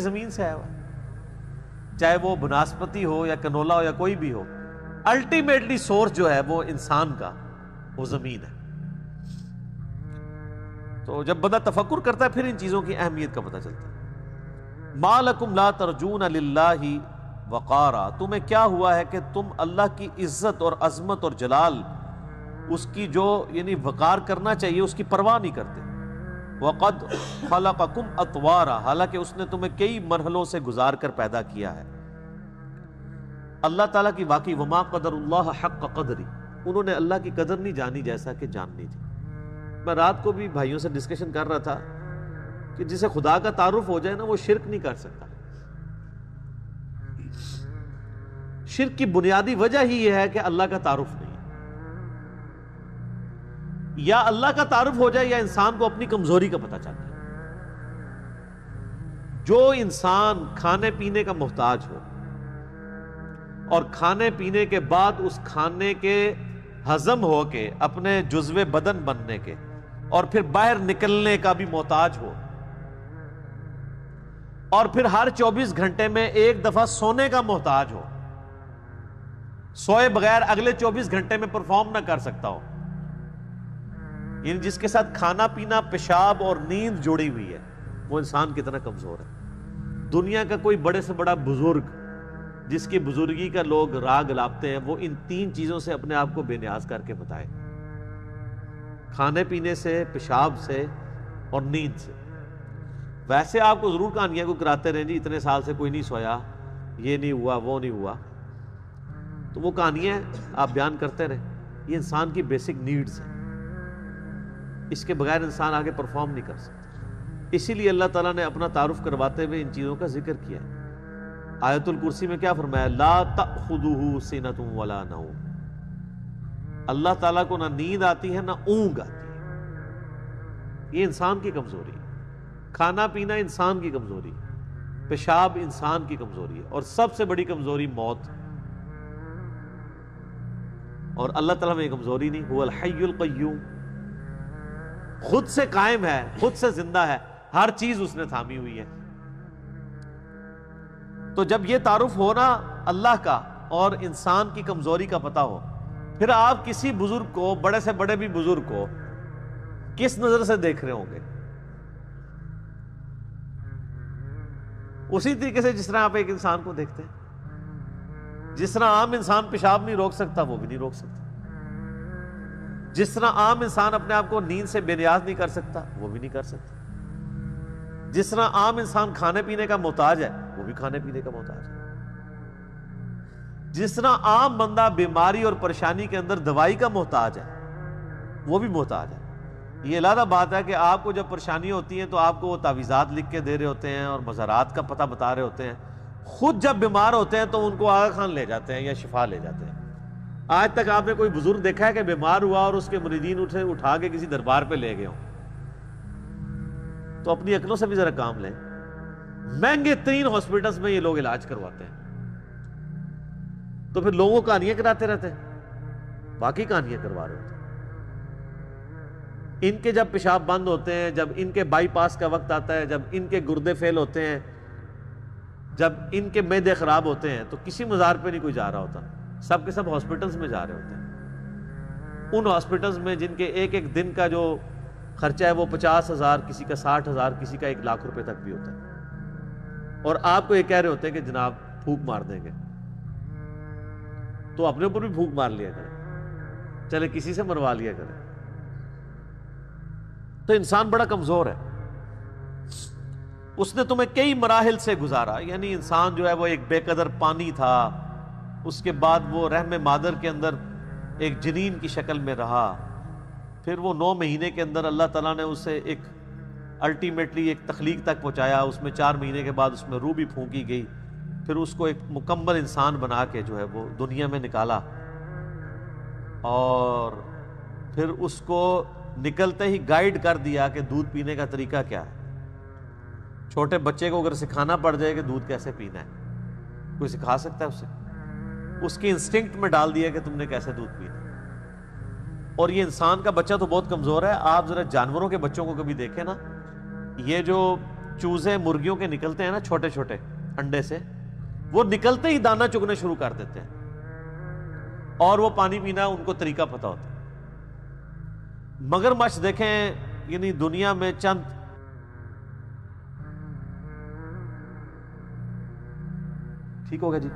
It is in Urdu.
زمین سے آیا ہوا، چاہے وہ بناسپتی ہو یا کنولا ہو یا کوئی بھی ہو، الٹیمیٹلی سورس جو ہے وہ انسان کا وہ زمین ہے۔ تو جب بندہ تفکر کرتا ہے پھر ان چیزوں کی اہمیت کا پتہ چلتا ہے۔ ما لکم لا ترجون للہ وقارا، تمہیں کیا ہوا ہے کہ تم اللہ کی عزت اور عظمت اور جلال، اس کی جو یعنی وقار کرنا چاہیے اس کی پرواہ نہیں کرتے۔ وقد خلقکم اطوارا، حالانکہ اس نے تمہیں کئی مرحلوں سے گزار کر پیدا کیا ہے۔ اللہ تعالیٰ کی واقعی وما قدر اللہ حق قدری، انہوں نے اللہ کی قدر نہیں جانی جیسا کہ جاننی تھی۔ میں رات کو بھی بھائیوں سے ڈسکشن کر رہا تھا کہ جسے خدا کا تعارف ہو جائے نا وہ شرک نہیں کر سکتا۔ شرک کی بنیادی وجہ ہی یہ ہے کہ اللہ کا تعارف نہیں ہے۔ یا اللہ کا تعارف ہو جائے یا انسان کو اپنی کمزوری کا پتہ چل جائے۔ جو انسان کھانے پینے کا محتاج ہو اور کھانے پینے کے بعد اس کھانے کے ہضم ہو کے اپنے جزو بدن بننے کے اور پھر باہر نکلنے کا بھی محتاج ہو، اور پھر ہر 24 گھنٹے میں ایک دفعہ سونے کا محتاج ہو، سوئے بغیر اگلے 24 گھنٹے میں پرفارم نہ کر سکتا ہو، یعنی جس کے ساتھ کھانا پینا پیشاب اور نیند جڑی ہوئی ہے، وہ انسان کتنا کمزور ہے۔ دنیا کا کوئی بڑے سے بڑا بزرگ جس کی بزرگی کا لوگ راگ لاپتے ہیں، وہ ان 3 چیزوں سے اپنے آپ کو بے نیاز کر کے بتائے، کھانے پینے سے، پیشاب سے اور نیند سے۔ ویسے آپ کو ضرور کہانیاں کو کراتے رہیں جی اتنے سال سے کوئی نہیں سویا، یہ نہیں ہوا، وہ نہیں ہوا، تو وہ کہانیاں آپ بیان کرتے رہیں۔ یہ انسان کی بیسک نیڈز ہیں، اس کے بغیر انسان آگے پرفارم نہیں کر سکتا۔ اسی لیے اللہ تعالیٰ نے اپنا تعارف کرواتے ہوئے ان چیزوں کا ذکر کیا ہے۔ آیت الکرسی میں کیا فرمایا؟ لا تأخذہ سنۃ ولا نوم، اللہ تعالیٰ کو نہ نیند آتی ہے نہ اونگ آتی ہے۔ یہ انسان کی کمزوری ہے۔ کھانا پینا انسان کی کمزوری ہے، پیشاب انسان کی کمزوری ہے، اور سب سے بڑی کمزوری موت۔ اور اللہ تعالیٰ میں یہ کمزوری نہیں، هو الحی القیوم، خود سے قائم ہے، خود سے زندہ ہے، ہر چیز اس نے تھامی ہوئی ہے۔ تو جب یہ تعارف ہونا اللہ کا اور انسان کی کمزوری کا پتہ ہو، پھر آپ کسی بزرگ کو، بڑے سے بڑے بھی بزرگ کو کس نظر سے دیکھ رہے ہوں گے؟ اسی طریقے سے جس طرح آپ ایک انسان کو دیکھتے ہیں۔ جس طرح عام انسان پیشاب نہیں روک سکتا وہ بھی نہیں روک سکتا، جس طرح عام انسان اپنے آپ کو نیند سے بے نیاز نہیں کر سکتا وہ بھی نہیں کر سکتا، جس طرح عام انسان کھانے پینے کا محتاج ہے وہ بھی کھانے پینے کا محتاج ہے، جس طرح عام بندہ بیماری اور پریشانی کے اندر دوائی کا محتاج ہے وہ بھی محتاج ہے۔ یہ علیحدہ بات ہے کہ آپ کو جب پریشانی ہوتی ہیں تو آپ کو وہ تعویذات لکھ کے دے رہے ہوتے ہیں اور مزارات کا پتہ بتا رہے ہوتے ہیں، خود جب بیمار ہوتے ہیں تو ان کو آغا خان لے جاتے ہیں یا شفا لے جاتے ہیں۔ آج تک آپ نے کوئی بزرگ دیکھا ہے کہ بیمار ہوا اور اس کے مریدین اٹھا کے کسی دربار پہ لے گئے ہوں؟ تو اپنی عقلوں سے بھی ذرا کام لیں۔ مہنگے ترین ہاسپٹلز میں یہ لوگ علاج کرواتے ہیں، تو پھر لوگوں کو کہانیاں کراتے رہتے ہیں، باقی کہانیاں کروا رہے ہوتے ہیں۔ ان کے جب پیشاب بند ہوتے ہیں، جب ان کے بائی پاس کا وقت آتا ہے، جب ان کے گردے فیل ہوتے ہیں، جب ان کے معدے خراب ہوتے ہیں، تو کسی مزار پہ نہیں کوئی جا رہا ہوتا، سب کے سب ہاسپٹلز میں جا رہے ہوتے ہیں۔ ان ہاسپٹلز میں جن کے ایک ایک دن کا جو خرچہ ہے وہ 50,000، کسی کا 60,000، کسی کا 1,00,000 روپے تک بھی ہوتا ہے، اور آپ کو یہ کہہ رہے ہوتے ہیں کہ جناب پھونک مار دیں گے، تو اپنے اوپر بھی پھونک مار لیا کریں، چلے کسی سے مروا لیا کریں۔ تو انسان بڑا کمزور ہے، اس نے تمہیں کئی مراحل سے گزارا، یعنی انسان جو ہے وہ ایک بے قدر پانی تھا، اس کے بعد وہ رحم مادر کے اندر ایک جنین کی شکل میں رہا، پھر وہ 9 مہینے کے اندر اللہ تعالیٰ نے اسے ایک الٹیمیٹلی ایک تخلیق تک پہنچایا، اس میں 4 مہینے کے بعد اس میں روح بھی پھونکی گئی، پھر اس کو ایک مکمل انسان بنا کے جو ہے وہ دنیا میں نکالا، اور پھر اس کو نکلتے ہی گائیڈ کر دیا کہ دودھ پینے کا طریقہ کیا ہے۔ چھوٹے بچے کو اگر سکھانا پڑ جائے کہ دودھ کیسے پینا ہے، کوئی سکھا سکتا ہے اسے؟ اس کی انسٹنکٹ میں ڈال دیا کہ تم نے کیسے دودھ پینا۔ اور یہ انسان کا بچہ تو بہت کمزور ہے، آپ ذرا جانوروں کے بچوں کو کبھی دیکھیں نا، یہ جو چوزے مرغیوں کے نکلتے ہیں نا چھوٹے چھوٹے انڈے سے، وہ نکلتے ہی دانہ چگنے شروع کر دیتے ہیں، اور وہ پانی پینا ان کو طریقہ پتہ ہوتا ہے۔ مگرمچھ دیکھیں، یعنی دنیا میں چند ٹھیک ہوگا جی۔